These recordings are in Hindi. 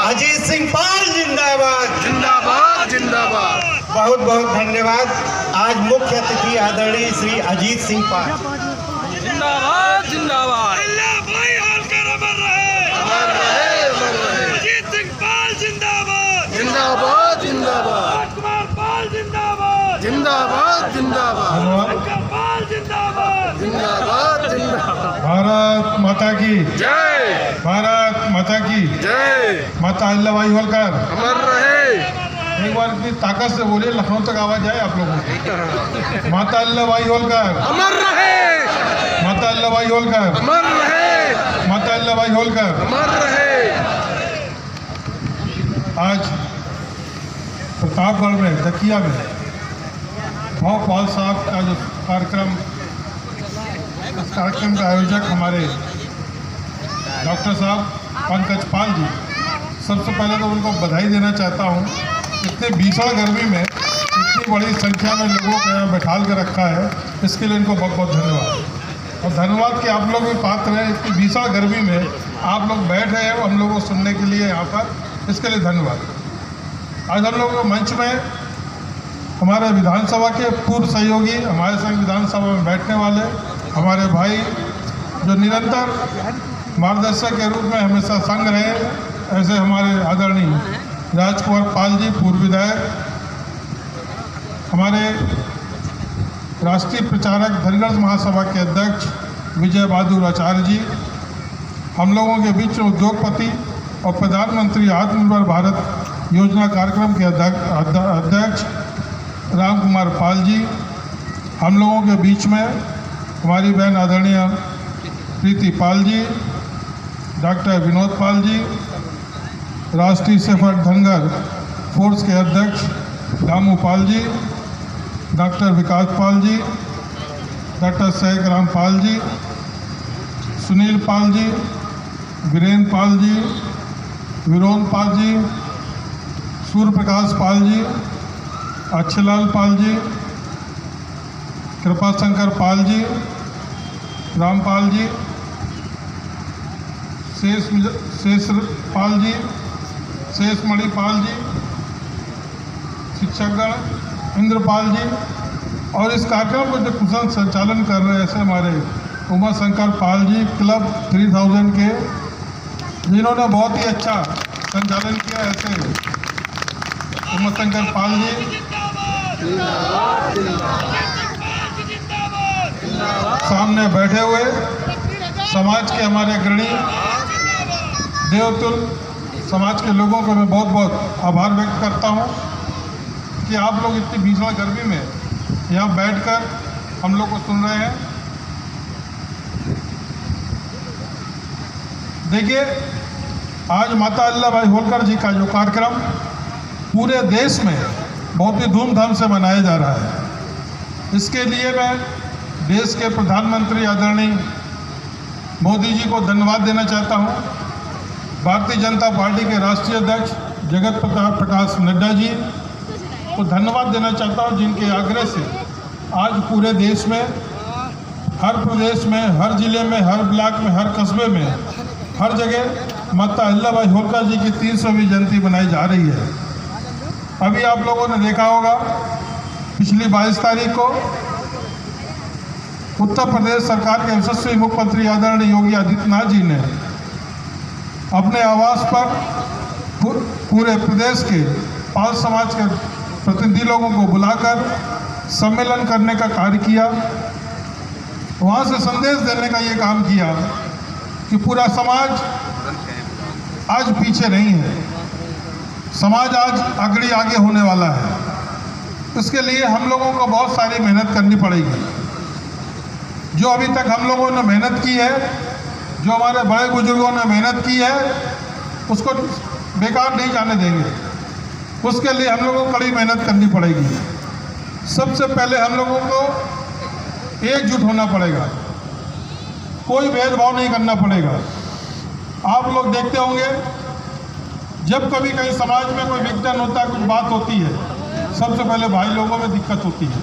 अजीत सिंह पाल जिंदाबाद। जिंदाबाद जिंदाबाद। बहुत बहुत धन्यवाद। आज मुख्य अतिथि आदरणीय श्री अजीत सिंह पाल। जिंदाबाद जिंदाबाद। भाई होलकर अमर रहे, अमर रहे, अमर रहे। अजीत सिंह पाल जिंदाबाद। जिंदाबाद जिंदाबाद। कुमार पाल जिंदाबाद। जिंदाबाद जिंदाबाद। शंकर पाल जिंदाबाद। जिंदाबाद जिंदाबाद। भारत माता की जय। भारत माता की जय। माता अहिल्याबाई होलकर अमर रहे। एक बार इतनी ताकत से बोलिए, लखनऊ तक आवाज जाए आप लोगों की। माता अहिल्याबाई होलकर अमर रहे। माता अहिल्याबाई होलकर अमर रहे। माता अहिल्याबाई होलकर। अमर रहे। आज प्रतापगढ़ में दकिया में भाव पाल साहब का जो कार्यक्रम, इस कार्यक्रम का आयोजक हमारे डॉक्टर साहब पंकज पाल जी, सबसे पहले तो उनको बधाई देना चाहता हूँ। इतने भीषण गर्मी में इतनी बड़ी संख्या में लोगों को यहाँ बैठाल कर रखा है, इसके लिए इनको बहुत बहुत धन्यवाद। और धन्यवाद कि आप लोग भी पात्र हैं, इतनी भीषण गर्मी में आप लोग बैठ रहे हैं हम लोगों को सुनने के लिए यहाँ पर, इसके लिए धन्यवाद। आज हम लोग मंच में हमारे विधानसभा के पूर्व सहयोगी, हमारे संग विधानसभा में बैठने वाले हमारे भाई जो निरंतर मार्गदर्शक के रूप में हमेशा संग रहे, ऐसे हमारे आदरणीय राजकुमार पाल जी, पूर्व विधायक, हमारे राष्ट्रीय प्रचारक धनगढ़ महासभा के अध्यक्ष विजय बहादुर आचार्य जी, हम लोगों के बीच में उद्योगपति और प्रधानमंत्री आत्मनिर्भर भारत योजना कार्यक्रम के अध्यक्ष राम कुमार पाल जी, हम लोगों के बीच में हमारी बहन आदरणीय प्रीति पाल जी, डॉक्टर विनोद पाल जी, राष्ट्रीय सेफर्ड धनगर फोर्स के अध्यक्ष दामू पाल जी, डॉक्टर विकास पाल जी, डॉक्टर शेख राम पाल जी, सुनील पाल जी, वीरेंद्र पाल जी, विरोन पाल जी, सूर्य प्रकाश पाल जी, अच्छेलाल पाल जी, कृपा शंकर पाल जी, रामपाल जी, शेष पाल जी, शेषमणि पाल जी, शिक्षकगण इंद्रपाल जी, और इस कार्यक्रम को जो कुशल संचालन कर रहे हैं ऐसे हमारे उमा शंकर पाल जी, क्लब 3000 के, जिन्होंने बहुत ही अच्छा संचालन किया, ऐसे उमा शंकर पाल जी सामने बैठे हुए समाज के हमारे अग्रणी देवतुल समाज के लोगों को मैं बहुत बहुत आभार व्यक्त करता हूं कि आप लोग इतनी भीषण गर्मी में यहाँ बैठकर हम लोग को सुन रहे हैं। देखिए, आज माता अहिल्याबाई होलकर जी का जो कार्यक्रम पूरे देश में बहुत ही धूमधाम से मनाया जा रहा है, इसके लिए मैं देश के प्रधानमंत्री आदरणीय मोदी जी को धन्यवाद देना चाहता हूं। भारतीय जनता पार्टी के राष्ट्रीय अध्यक्ष जगत प्रकाश नड्डा जी को धन्यवाद देना चाहता हूं, जिनके आग्रह से आज पूरे देश में, हर प्रदेश में, हर जिले में, हर ब्लॉक में, हर कस्बे में, हर जगह माता अहिल्याबाई होलकर जी की 300वीं जयंती मनाई जा रही है। अभी आप लोगों ने देखा होगा, पिछली 22 तारीख को उत्तर प्रदेश सरकार के यशस्वी मुख्यमंत्री आदरणीय योगी आदित्यनाथ जी ने अपने आवास पर पूरे प्रदेश के पाल समाज के प्रतिनिधि लोगों को बुलाकर सम्मेलन करने का कार्य किया। वहाँ से संदेश देने का ये काम किया कि पूरा समाज आज पीछे नहीं है, समाज आज अगड़ी आगे होने वाला है। इसके लिए हम लोगों को बहुत सारी मेहनत करनी पड़ेगी। जो अभी तक हम लोगों ने मेहनत की है, जो हमारे बड़े बुजुर्गों ने मेहनत की है, उसको बेकार नहीं जाने देंगे। उसके लिए हम लोगों को कड़ी मेहनत करनी पड़ेगी। सबसे पहले हम लोगों को एकजुट होना पड़ेगा, कोई भेदभाव नहीं करना पड़ेगा। आप लोग देखते होंगे, जब कभी कहीं समाज में कोई विघटन होता है, कुछ बात होती है, सबसे पहले भाई लोगों में दिक्कत होती है।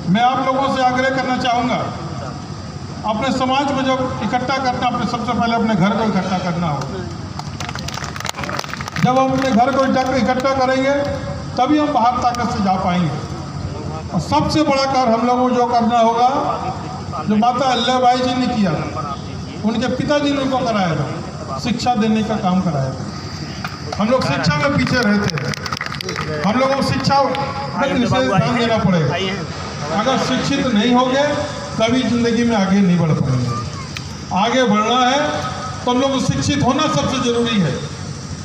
मैं आप लोगों से आग्रह करना चाहूँगा, अपने समाज में जब इकट्ठा करना, अपने सबसे पहले अपने घर को इकट्ठा करना हो। जब हम अपने घर को इकट्ठा करेंगे तभी हम बाहर ताकत से जा पाएंगे। और सबसे बड़ा कार्य हम लोगों को जो करना होगा, जो माता अहिल्याबाई जी ने किया, उनके पिताजी ने उनको कराया था, शिक्षा देने का काम कराया था। हम लोग शिक्षा में पीछे रहते हैं, हम लोगों को शिक्षा पर विशेष ध्यान देना पड़ेगा। अगर शिक्षित नहीं होंगे कभी जिंदगी में आगे नहीं बढ़ पाएंगे। आगे बढ़ना है तो हम लोग को शिक्षित होना सबसे ज़रूरी है।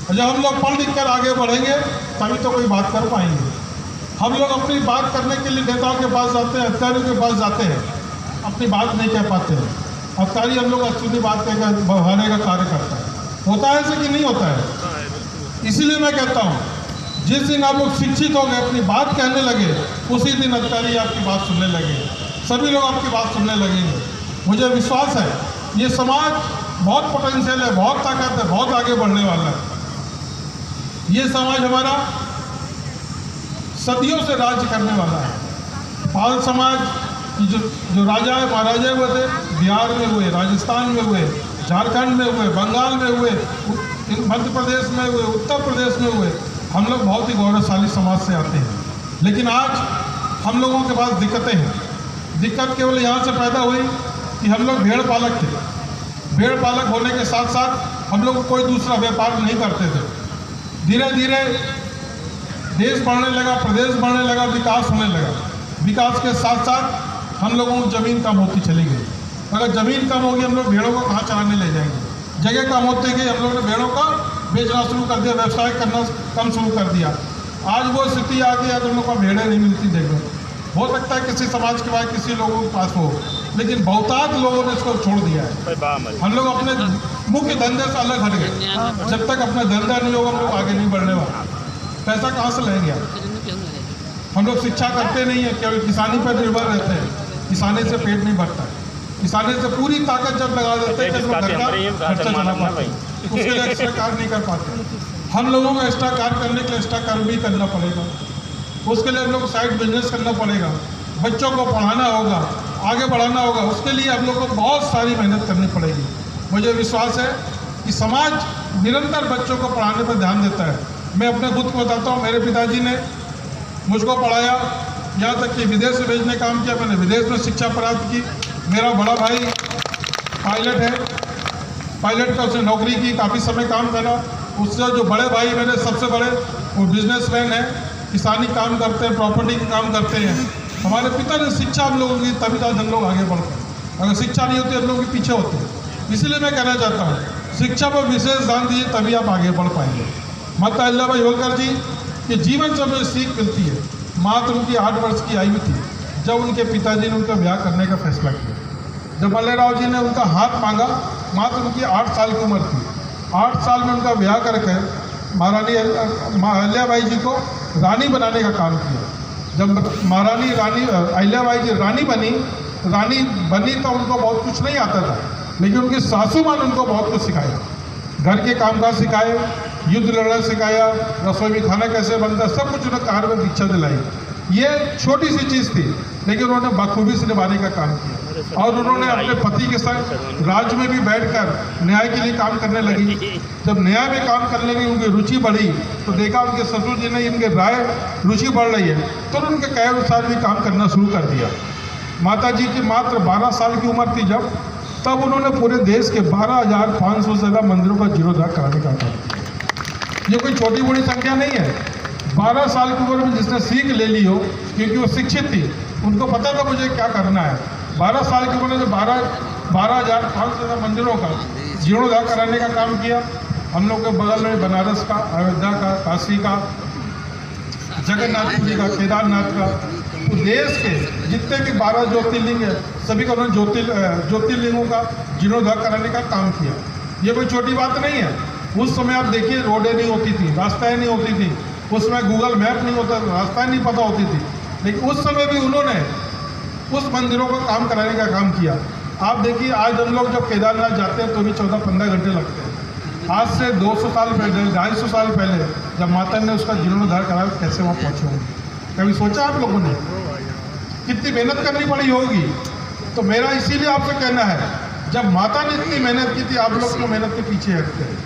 जब हम लोग पढ़ लिख कर आगे बढ़ेंगे तभी तो कोई बात कर पाएंगे। हम लोग अपनी बात करने के लिए नेताओं के पास जाते हैं, अधिकारियों के पास जाते हैं, अपनी बात नहीं कह पाते हैं। अधिकारी हम लोग अच्छी बात कहकर बढ़ाने का कार्य करता है। होता है ऐसे कि नहीं होता है? इसीलिए मैं कहता हूँ, जिस दिन आप लोग शिक्षित हो गए, अपनी बात कहने लगे, उसी दिन अधिकारी आपकी बात सुनने लगे, सभी लोग आपकी बात सुनने लगेंगे। मुझे विश्वास है ये समाज बहुत पोटेंशियल है, बहुत ताकत है, बहुत आगे बढ़ने वाला है। ये समाज हमारा सदियों से राज्य करने वाला है। पाल समाज की जो राजा है, महाराजा हुए थे, बिहार में हुए, राजस्थान में हुए, झारखंड में हुए, बंगाल में हुए, मध्य प्रदेश में हुए, उत्तर प्रदेश में हुए। हम लोग बहुत ही गौरवशाली समाज से आते हैं। लेकिन आज हम लोगों के पास दिक्कतें हैं। दिक्कत केवल यहाँ से पैदा हुई कि हम लोग भेड़ पालक थे। भेड़ पालक होने के साथ साथ हम लोग कोई दूसरा व्यापार नहीं करते थे। धीरे धीरे देश बढ़ने लगा, प्रदेश बढ़ने लगा, विकास होने लगा। विकास के साथ साथ हम लोगों को ज़मीन कम होती चली गई। अगर ज़मीन कम होगी हम लोग भेड़ों को कहाँ चराने ले जाएंगे? जगह कम होती गई, हम लोगों ने भेड़ों का बेचना शुरू कर दिया, व्यवसाय करना कम शुरू कर दिया। आज वो स्थिति आ गई, आज हम लोग को भेड़ें नहीं मिलती देखो। हो सकता है किसी समाज के बाद किसी लोगों के पास हो, लेकिन बहुतायत लोगों ने इसको छोड़ दिया है। हम लोग अपने मुख्य धंधे से अलग हट गए। जब तक अपना धंधा नहीं होगा हम लोग आगे नहीं बढ़ने वाले। पैसा कहाँ से लेंगे आप? हम लोग शिक्षा करते नहीं है, केवल किसानी पर निर्भर रहते हैं। किसानी से पेट नहीं भरता है। किसानी से पूरी ताकत जब लगा देते हैं कि घर का खर्चा चला पाते हैं, उसके लिए एक्स्ट्रा कार्य नहीं कर पाते। हम लोगों को एक्स्ट्रा कार्य करने के लिए एक्स्ट्रा कार्य भी करना पड़ेगा। उसके लिए हम लोग को साइड बिजनेस करना पड़ेगा, बच्चों को पढ़ाना होगा, आगे बढ़ाना होगा। उसके लिए हम लोग को बहुत सारी मेहनत करनी पड़ेगी। मुझे विश्वास है कि समाज निरंतर बच्चों को पढ़ाने पर ध्यान देता है। मैं अपने खुद को बताता हूँ, मेरे पिताजी ने मुझको पढ़ाया, यहाँ तक कि विदेश में भेजने काम किया। मैंने विदेश में शिक्षा प्राप्त की। मेरा बड़ा भाई पायलट है, पायलट का उसने नौकरी की, काफ़ी समय काम करा। उससे जो बड़े भाई मेरे सबसे बड़े, वो बिजनेसमैन हैं, किसानी काम करते हैं, प्रॉपर्टी का काम करते हैं। हमारे पिता ने शिक्षा हम लोगों की, तभी तो हम लोग आगे बढ़ते हैं। अगर शिक्षा नहीं होती हम लोग के पीछे होते हैं। इसलिए मैं कहना चाहता हूँ, शिक्षा पर विशेष ध्यान दीजिए, तभी आप आगे बढ़ पाएंगे। माता अहिल्याबाई होलकर जी के जीवन से हमें सीख मिलती है। मात्र उनकी 8 वर्ष की आयु थी जब उनके पिताजी ने उनका ब्याह करने का फैसला किया। जब मल्लेराव जी ने उनका हाथ मांगा, मात्र उनकी 8 साल की उम्र थी। 8 साल में उनका ब्याह करके महारानी अहिल्याबाई जी को रानी बनाने का काम किया। जब महारानी अहिल्याबाई जी रानी बनी तो उनको बहुत कुछ नहीं आता था, लेकिन उनकी सासू माँ ने उनको बहुत कुछ सिखाया। घर के कामकाज सिखाए, युद्ध लड़ना सिखाया, रसोई में खाना कैसे बनता, सब कुछ उन्हें कार्य में दीक्षा दिलाई। ये छोटी सी चीज़ थी, लेकिन उन्होंने बखूबी से निभाने का काम किया। और उन्होंने अपने पति के संग राज्य में भी बैठकर न्याय के लिए काम करने लगी। जब न्याय में काम करने लगी, उनकी रुचि बढ़ी, तो देखा उनके ससुर जी ने इनके राय रुचि बढ़ रही है, तो उनके कहे अनुसार भी काम करना शुरू कर दिया। माता जी की मात्र 12 साल की उम्र थी जब, तब उन्होंने पूरे देश के 12,500 से ज़्यादा मंदिरों का जीर्णोद्धार कराने का काम किया। ये कोई छोटी बड़ी संख्या नहीं है। 12 साल की उम्र में जिसने सीख ले ली हो, क्योंकि वो शिक्षित थी, उनको पता था मुझे क्या करना है। 12 साल की उम्र में 12,500 से ज़्यादा मंदिरों का जीर्णोद्धार कराने का काम किया। हम लोग के बगल में बनारस का, अयोध्या का, काशी का, जगन्नाथपुरी का, केदारनाथ का, तो देश के जितने भी 12 ज्योतिर्लिंग है, सभी का उन्होंने ज्योतिर्लिंगों का जीर्णोद्धार कराने का काम किया। ये कोई छोटी बात नहीं है। उस समय आप देखिए, रोडें नहीं होती थी, रास्ताएं नहीं होती थी, उस समय गूगल मैप नहीं होता, रास्ताएं नहीं पता होती थी, लेकिन उस समय भी उन्होंने उस मंदिरों का काम कराने का काम किया। आप देखिए, आज हम लोग जब केदारनाथ जाते हैं तो भी 14-15 घंटे लगते हैं। आज से 200 साल पहले, 250 साल पहले जब माता ने उसका जीर्णोद्धार कराया, कैसे वहाँ पहुँचे होंगे? कभी सोचा आप लोगों ने कितनी मेहनत करनी पड़ी होगी? तो मेरा इसीलिए आपसे कहना है, जब माता ने इतनी मेहनत की थी, आप लोग क्यों मेहनत के पीछे हटते हैं?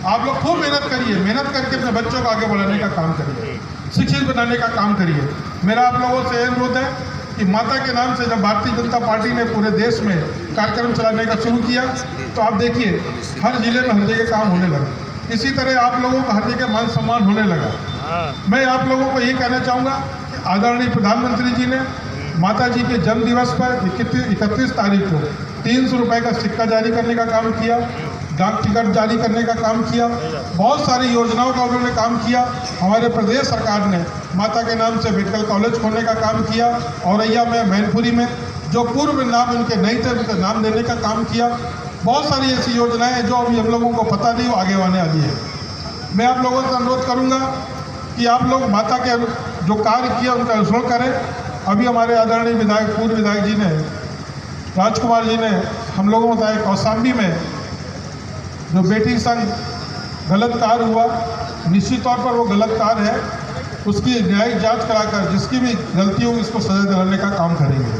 आप लोग खूब मेहनत करिए, मेहनत करके अपने बच्चों को आगे बढ़ाने का काम करिए, शिक्षित बनाने का काम करिए। मेरा आप लोगों से अनुरोध है कि माता के नाम से जब भारतीय जनता पार्टी ने पूरे देश में कार्यक्रम चलाने का शुरू किया तो आप देखिए हर जिले में हर जगह काम होने लगा। इसी तरह आप लोगों का हर जगह मान सम्मान होने लगा। मैं आप लोगों को ये कहना चाहूँगा कि आदरणीय प्रधानमंत्री जी ने माता जी के जन्म दिवस पर 31 तारीख को 300 रुपये का सिक्का जारी करने का काम किया, डाक टिकट जारी करने का काम किया, बहुत सारी योजनाओं का उन्होंने काम किया। हमारे प्रदेश सरकार ने माता के नाम से मेडिकल कॉलेज खोलने का काम किया, औरैया में, मैनपुरी में, जो पूर्व नाम उनके नहीं थे उनका नाम देने का काम किया। बहुत सारी ऐसी योजनाएं हैं जो अभी हम लोगों को पता नहीं, वो आगे आने वाली है। मैं आप लोगों से अनुरोध करूंगा कि आप लोग माता के जो कार्य किया उनका अनुसरण करें। अभी हमारे आदरणीय विधायक, पूर्व विधायक जी ने, राजकुमार जी ने हम लोगों को बताया कौशाम्बी में जो बेटी संग गलत कार्य हुआ, निश्चित तौर पर वो गलत कार्य है, उसकी न्यायिक जांच कराकर जिसकी भी गलती होगी उसको सजा दिलाने का काम करेंगे।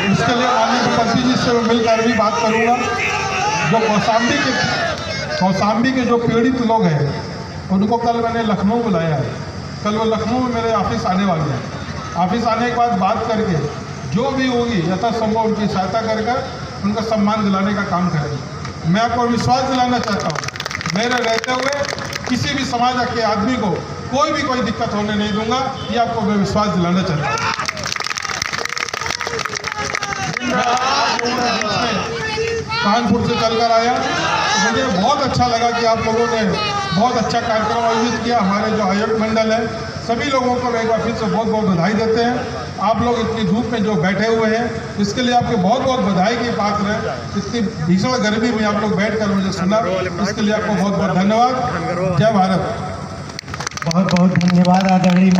इसके लिए माननीय मुख्यमंत्री जी से मिलकर भी बात करूंगा। जो कौशाम्बी के जो पीड़ित लोग हैं उनको कल मैंने लखनऊ बुलाया है। कल वो लखनऊ में मेरे ऑफिस आने वाले हैं। ऑफिस आने के बाद बात करके जो भी होगी यथासंभव उनकी सहायता कर उनका सम्मान दिलाने का काम करेंगे। मैं आपको विश्वास दिलाना चाहता हूँ, मेरे रहते हुए किसी भी समाज के आदमी को कोई दिक्कत होने नहीं दूंगा, ये आपको मैं विश्वास दिलाना चाहता हूँ। कानपुर से चलकर आया तो मुझे बहुत अच्छा लगा कि आप लोगों ने बहुत अच्छा कार्यक्रम आयोजित किया। हमारे जो आयोजक मंडल है सभी लोगों को एक बार फिर से बहुत बहुत बधाई देते हैं। आप लोग इतनी धूप में जो बैठे हुए हैं इसके लिए आपके बहुत बहुत बधाई के पात्र हैं। इतनी भीषण गर्मी में आप लोग बैठकर मुझे सुना, इसके लिए आपको बहुत बहुत धन्यवाद। जय भारत। बहुत बहुत धन्यवाद आदरणीय